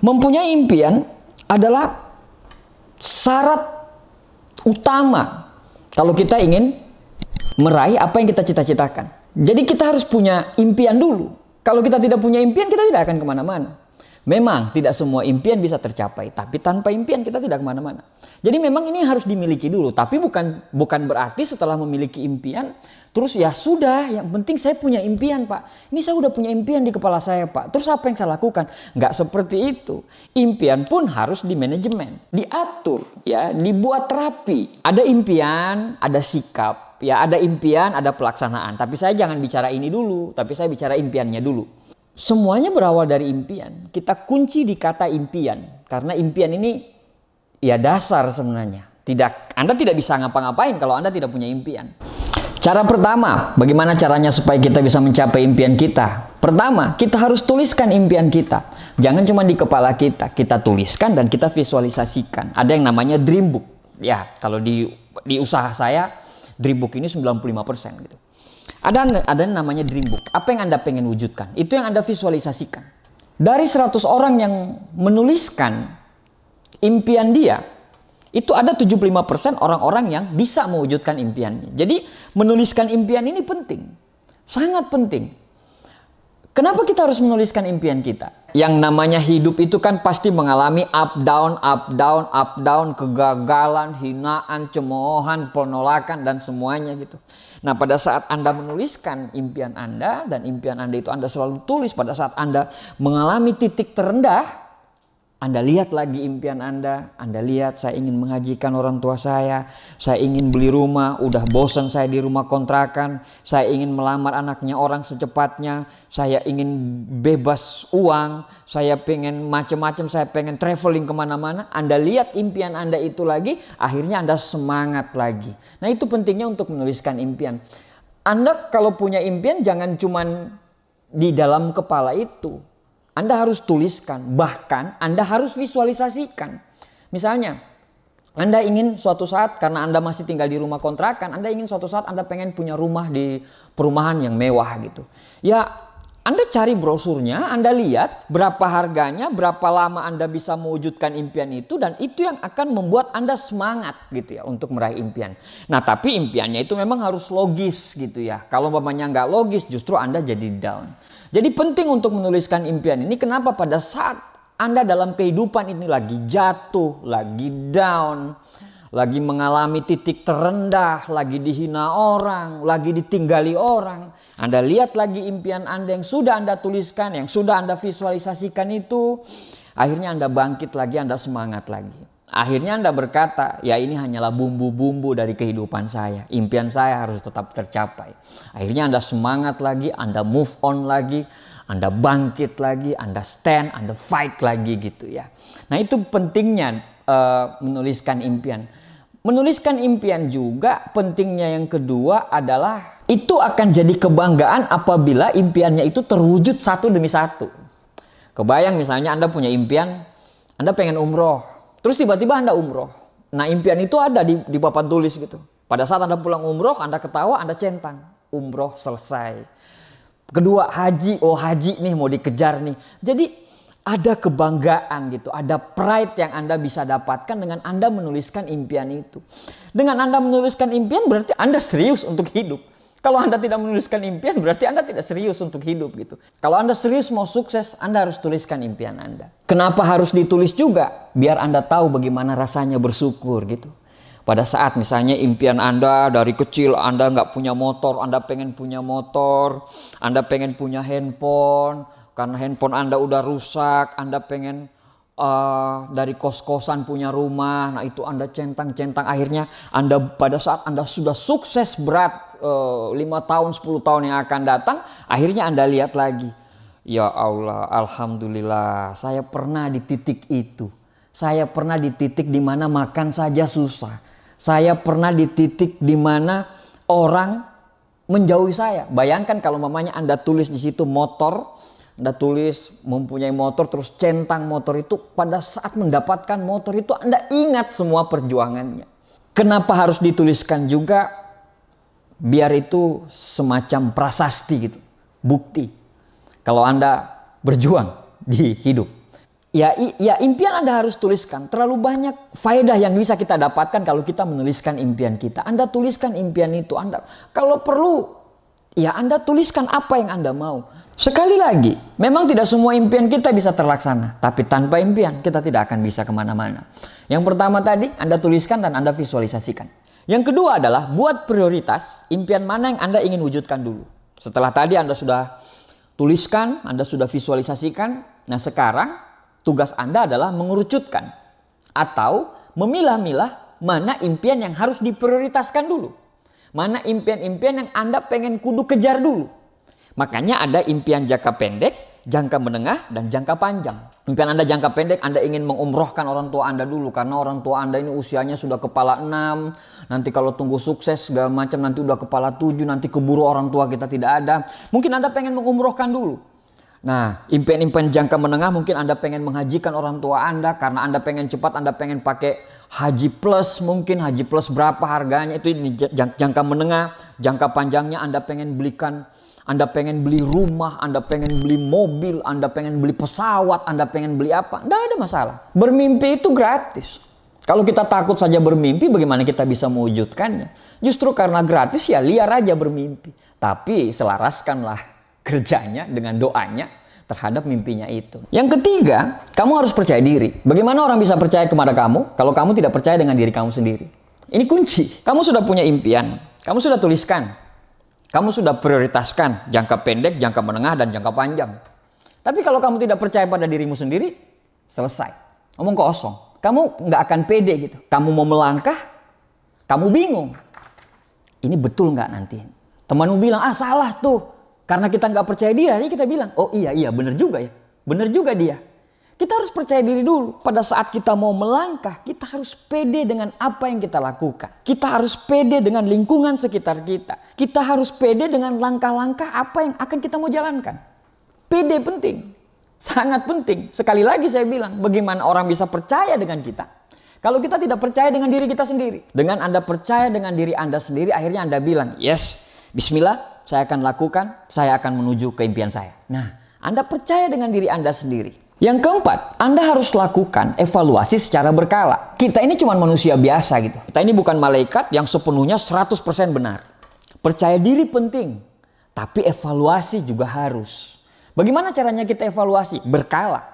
Mempunyai impian adalah syarat utama kalau kita ingin meraih apa yang kita cita-citakan. Jadi kita harus punya impian dulu. Kalau kita tidak punya impian, kita tidak akan kemana-mana. Memang tidak semua impian bisa tercapai, tapi tanpa impian kita tidak kemana-mana. Jadi memang ini harus dimiliki dulu, tapi bukan berarti setelah memiliki impian, terus ya sudah, yang penting saya punya impian Pak. Ini saya udah punya impian di kepala saya Pak, terus apa yang saya lakukan? Nggak seperti itu. Impian pun harus dimanajemen, diatur, ya, dibuat rapi. Ada impian, ada sikap, ya, ada impian, ada pelaksanaan. Tapi saya jangan bicara ini dulu, tapi saya bicara impiannya dulu. Semuanya berawal dari impian. Kita kunci di kata impian. Karena impian ini ya dasar sebenarnya. Anda tidak bisa ngapa-ngapain kalau Anda tidak punya impian. Cara pertama, bagaimana caranya supaya kita bisa mencapai impian kita? Pertama, kita harus tuliskan impian kita. Jangan cuma di kepala kita. Kita tuliskan dan kita visualisasikan. Ada yang namanya dream book. Ya, kalau di usaha saya, dream book ini 95% gitu. Ada namanya dream book. Apa yang Anda pengen wujudkan? Itu yang Anda visualisasikan. Dari 100 orang yang menuliskan impian dia, itu ada 75% orang-orang yang bisa mewujudkan impiannya. Jadi menuliskan impian ini penting. Sangat penting. Kenapa kita harus menuliskan impian kita? Yang namanya hidup itu kan pasti mengalami up down, up down, up down, kegagalan, hinaan, cemoohan, penolakan, dan semuanya gitu. Nah, pada saat Anda menuliskan impian Anda, dan impian Anda itu Anda selalu tulis pada saat Anda mengalami titik terendah, Anda lihat lagi impian Anda lihat saya ingin menghajikan orang tua saya ingin beli rumah, udah bosan saya di rumah kontrakan, saya ingin melamar anaknya orang secepatnya, saya ingin bebas uang, saya pengen macam-macam, saya pengen traveling kemana-mana. Anda lihat impian Anda itu lagi, akhirnya Anda semangat lagi. Nah, itu pentingnya untuk menuliskan impian. Anda kalau punya impian jangan cuman di dalam kepala itu. Anda harus tuliskan, bahkan Anda harus visualisasikan. Misalnya, Anda ingin suatu saat, karena Anda masih tinggal di rumah kontrakan, Anda ingin suatu saat Anda pengen punya rumah di perumahan yang mewah gitu. Ya, Anda cari brosurnya, Anda lihat berapa harganya, berapa lama Anda bisa mewujudkan impian itu, dan itu yang akan membuat Anda semangat gitu ya untuk meraih impian. Nah, tapi impiannya itu memang harus logis gitu ya. Kalau umpamanya nggak logis, justru Anda jadi down. Jadi penting untuk menuliskan impian ini. Kenapa? Pada saat Anda dalam kehidupan ini lagi jatuh, lagi down, lagi mengalami titik terendah, lagi dihina orang, lagi ditinggali orang, Anda lihat lagi impian Anda yang sudah Anda tuliskan, yang sudah Anda visualisasikan itu, akhirnya Anda bangkit lagi, Anda semangat lagi. Akhirnya Anda berkata, ya ini hanyalah bumbu-bumbu dari kehidupan saya. Impian saya harus tetap tercapai. Akhirnya Anda semangat lagi, Anda move on lagi, Anda bangkit lagi, Anda stand, Anda fight lagi gitu ya. Nah, itu pentingnya menuliskan impian. Menuliskan impian juga pentingnya yang kedua adalah itu akan jadi kebanggaan apabila impiannya itu terwujud satu demi satu. Kebayang misalnya Anda punya impian, Anda pengen umroh. Terus tiba-tiba Anda umroh. Nah, impian itu ada di papan tulis gitu. Pada saat Anda pulang umroh, Anda ketawa, Anda centang. Umroh selesai. Kedua, haji. Oh, haji nih mau dikejar nih. Jadi ada kebanggaan gitu. Ada pride yang Anda bisa dapatkan dengan Anda menuliskan impian itu. Dengan Anda menuliskan impian berarti Anda serius untuk hidup. Kalau Anda tidak menuliskan impian berarti Anda tidak serius untuk hidup gitu. Kalau Anda serius mau sukses, Anda harus tuliskan impian Anda. Kenapa harus ditulis juga? Biar Anda tahu bagaimana rasanya bersyukur gitu. Pada saat misalnya impian Anda dari kecil Anda nggak punya motor, Anda pengen punya motor, Anda pengen punya handphone, karena handphone Anda udah rusak, Anda pengen dari kos-kosan punya rumah. Nah, itu Anda centang-centang, akhirnya Anda pada saat Anda sudah sukses berat 5 tahun 10 tahun yang akan datang, akhirnya Anda lihat lagi, ya Allah, alhamdulillah saya pernah di titik itu. Saya pernah di titik di mana makan saja susah. Saya pernah di titik di mana orang menjauhi saya. Bayangkan kalau mamanya Anda tulis di situ motor, Anda tulis mempunyai motor, terus centang motor itu, pada saat mendapatkan motor itu Anda ingat semua perjuangannya. Kenapa harus dituliskan juga? Biar itu semacam prasasti gitu, bukti kalau Anda berjuang di hidup. Ya impian Anda harus tuliskan. Terlalu banyak faedah yang bisa kita dapatkan kalau kita menuliskan impian kita. Anda tuliskan impian itu. Anda kalau perlu, ya Anda tuliskan apa yang Anda mau. Sekali lagi, memang tidak semua impian kita bisa terlaksana. Tapi tanpa impian, kita tidak akan bisa kemana-mana. Yang pertama tadi, Anda tuliskan dan Anda visualisasikan. Yang kedua adalah buat prioritas impian mana yang Anda ingin wujudkan dulu. Setelah tadi Anda sudah tuliskan, Anda sudah visualisasikan. Nah sekarang tugas Anda adalah mengerucutkan atau memilah-milah mana impian yang harus diprioritaskan dulu. Mana impian-impian yang Anda pengen kudu kejar dulu. Makanya ada impian jangka pendek, jangka menengah, dan jangka panjang. Impian Anda jangka pendek, Anda ingin mengumrohkan orang tua Anda dulu. Karena orang tua Anda ini usianya sudah kepala 6. Nanti kalau tunggu sukses segala macam nanti udah kepala 7. Nanti keburu orang tua kita tidak ada. Mungkin Anda pengen mengumrohkan dulu. Nah, impian-impian jangka menengah mungkin Anda pengen menghajikan orang tua Anda. Karena Anda pengen cepat, Anda pengen pakai haji plus. Mungkin haji plus berapa harganya, itu jangka menengah. Jangka panjangnya Anda pengen belikan, Anda pengen beli rumah, Anda pengen beli mobil, Anda pengen beli pesawat, Anda pengen beli apa. Tidak ada masalah. Bermimpi itu gratis. Kalau kita takut saja bermimpi, bagaimana kita bisa mewujudkannya? Justru karena gratis ya liar aja bermimpi. Tapi selaraskanlah kerjanya dengan doanya terhadap mimpinya itu. Yang ketiga, kamu harus percaya diri. Bagaimana orang bisa percaya kepada kamu kalau kamu tidak percaya dengan diri kamu sendiri? Ini kunci. Kamu sudah punya impian, kamu sudah tuliskan, kamu sudah prioritaskan jangka pendek, jangka menengah, dan jangka panjang. Tapi kalau kamu tidak percaya pada dirimu sendiri, selesai. Omong kosong. Kamu nggak akan pede gitu. Kamu mau melangkah, kamu bingung. Ini betul nggak nanti? Temanmu bilang, salah tuh. Karena kita nggak percaya diri, akhirnya kita bilang, oh iya benar juga ya. Benar juga dia. Kita harus percaya diri dulu. Pada saat kita mau melangkah, kita harus pede dengan apa yang kita lakukan. Kita harus pede dengan lingkungan sekitar kita. Kita harus pede dengan langkah-langkah apa yang akan kita mau jalankan. Pede penting. Sangat penting. Sekali lagi saya bilang, bagaimana orang bisa percaya dengan kita kalau kita tidak percaya dengan diri kita sendiri. Dengan Anda percaya dengan diri Anda sendiri, akhirnya Anda bilang, yes, bismillah, saya akan lakukan, saya akan menuju ke impian saya. Nah, Anda percaya dengan diri Anda sendiri. Yang keempat, Anda harus lakukan evaluasi secara berkala. Kita ini cuma manusia biasa gitu. Kita ini bukan malaikat yang sepenuhnya 100% benar. Percaya diri penting, tapi evaluasi juga harus. Bagaimana caranya kita evaluasi? Berkala.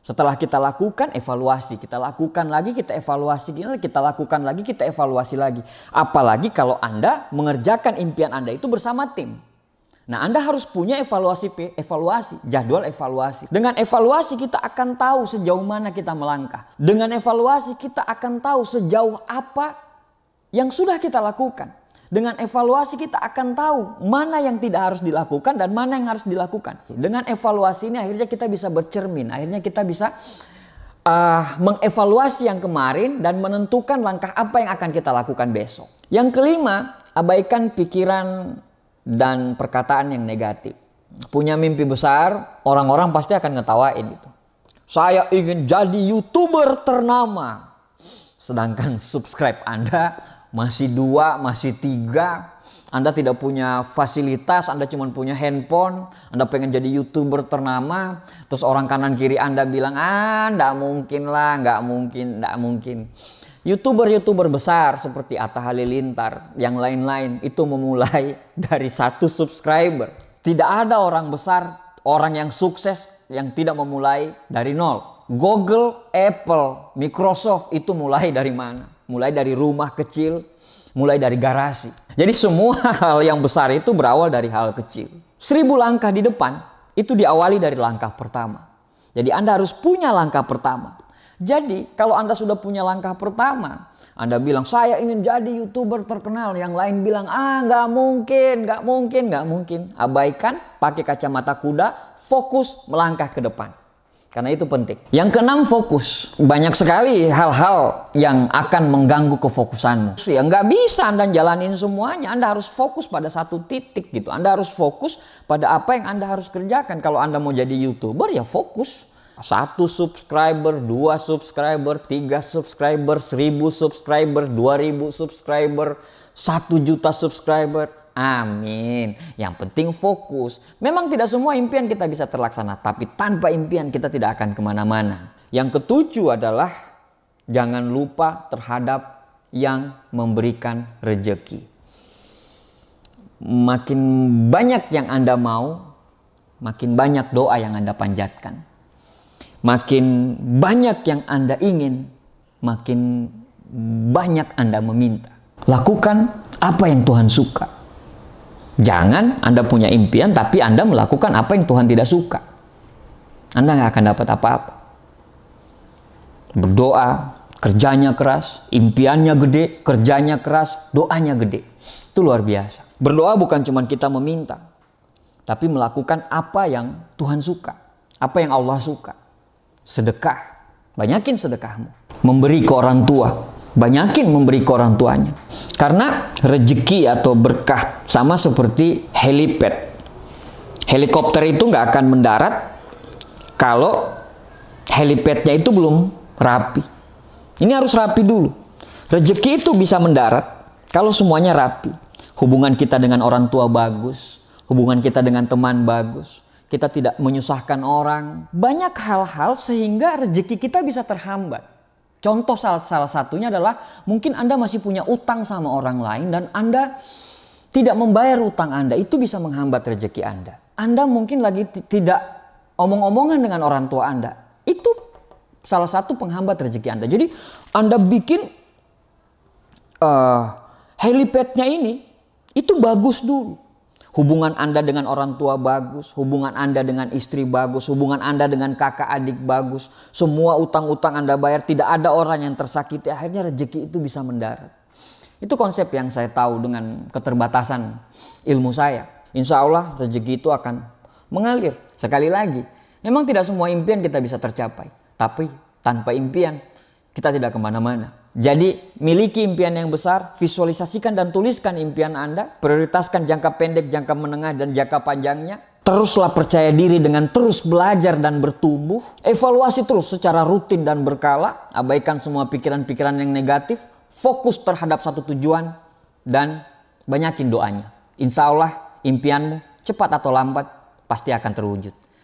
Setelah kita lakukan, evaluasi. Kita lakukan lagi, kita evaluasi. Kita lakukan lagi, kita evaluasi lagi. Apalagi kalau Anda mengerjakan impian Anda itu bersama tim. Nah, Anda harus punya evaluasi, jadwal evaluasi. Dengan evaluasi kita akan tahu sejauh mana kita melangkah. Dengan evaluasi kita akan tahu sejauh apa yang sudah kita lakukan. Dengan evaluasi kita akan tahu mana yang tidak harus dilakukan dan mana yang harus dilakukan. Dengan evaluasi ini akhirnya kita bisa bercermin. Akhirnya kita bisa mengevaluasi yang kemarin dan menentukan langkah apa yang akan kita lakukan besok. Yang kelima, abaikan pikiran dan perkataan yang negatif. Punya mimpi besar, orang-orang pasti akan ngetawain itu. Saya ingin jadi YouTuber ternama. Sedangkan subscribe Anda masih 2, masih 3. Anda tidak punya fasilitas, Anda cuma punya handphone. Anda pengen jadi YouTuber ternama. Terus orang kanan kiri Anda bilang, nggak mungkin lah, nggak mungkin. YouTuber besar seperti Atta Halilintar, yang lain-lain itu memulai dari 1 subscriber. Tidak ada orang besar, orang yang sukses yang tidak memulai dari 0. Google, Apple, Microsoft itu mulai dari mana? Mulai dari rumah kecil, mulai dari garasi. Jadi semua hal yang besar itu berawal dari hal kecil. 1000 langkah di depan itu diawali dari langkah pertama. Jadi Anda harus punya langkah pertama. Jadi kalau Anda sudah punya langkah pertama, Anda bilang saya ingin jadi YouTuber terkenal. Yang lain bilang nggak mungkin. Abaikan, pakai kacamata kuda, fokus melangkah ke depan. Karena itu penting. Yang keenam, fokus. Banyak sekali hal-hal yang akan mengganggu kefokusanmu. Ya nggak bisa Anda jalanin semuanya. Anda harus fokus pada satu titik gitu. Anda harus fokus pada apa yang Anda harus kerjakan. Kalau Anda mau jadi YouTuber ya fokus. 1 subscriber, 2 subscriber, 3 subscriber, 1000 subscriber, 2000 subscriber, 1 juta subscriber. Amin. Yang penting fokus. Memang tidak semua impian kita bisa terlaksana, tapi tanpa impian kita tidak akan kemana-mana. Yang ketujuh adalah jangan lupa terhadap yang memberikan rejeki. Makin banyak yang Anda mau, makin banyak doa yang Anda panjatkan. Makin banyak yang Anda ingin, makin banyak Anda meminta. Lakukan apa yang Tuhan suka. Jangan Anda punya impian tapi Anda melakukan apa yang Tuhan tidak suka. Anda nggak akan dapat apa-apa. Berdoa, kerjanya keras, impiannya gede, kerjanya keras, doanya gede. Itu luar biasa. Berdoa bukan cuma kita meminta, tapi melakukan apa yang Tuhan suka, apa yang Allah suka. Sedekah, banyakin sedekahmu. Memberi ke orang tua, banyakin memberi ke orang tuanya. Karena rezeki atau berkah sama seperti helipad. Helikopter itu nggak akan mendarat kalau helipadnya itu belum rapi. Ini harus rapi dulu. Rezeki itu bisa mendarat kalau semuanya rapi. Hubungan kita dengan orang tua bagus, hubungan kita dengan teman bagus, kita tidak menyusahkan orang. Banyak hal-hal sehingga rezeki kita bisa terhambat. Contoh salah satunya adalah mungkin Anda masih punya utang sama orang lain dan Anda tidak membayar utang Anda. Itu bisa menghambat rezeki Anda. Anda mungkin lagi tidak omong-omongan dengan orang tua Anda. Itu salah satu penghambat rezeki Anda. Jadi Anda bikin helipadnya ini itu bagus dulu. Hubungan Anda dengan orang tua bagus, hubungan Anda dengan istri bagus, hubungan Anda dengan kakak adik bagus. Semua utang-utang Anda bayar, tidak ada orang yang tersakiti. Akhirnya rezeki itu bisa mendarat. Itu konsep yang saya tahu dengan keterbatasan ilmu saya. Insya Allah rezeki itu akan mengalir. Sekali lagi, memang tidak semua impian kita bisa tercapai. Tapi tanpa impian, kita tidak kemana-mana. Jadi miliki impian yang besar, visualisasikan dan tuliskan impian Anda, prioritaskan jangka pendek, jangka menengah, dan jangka panjangnya. Teruslah percaya diri dengan terus belajar dan bertumbuh. Evaluasi terus secara rutin dan berkala. Abaikan semua pikiran-pikiran yang negatif. Fokus terhadap satu tujuan dan banyakin doanya. Insya Allah impianmu cepat atau lambat pasti akan terwujud.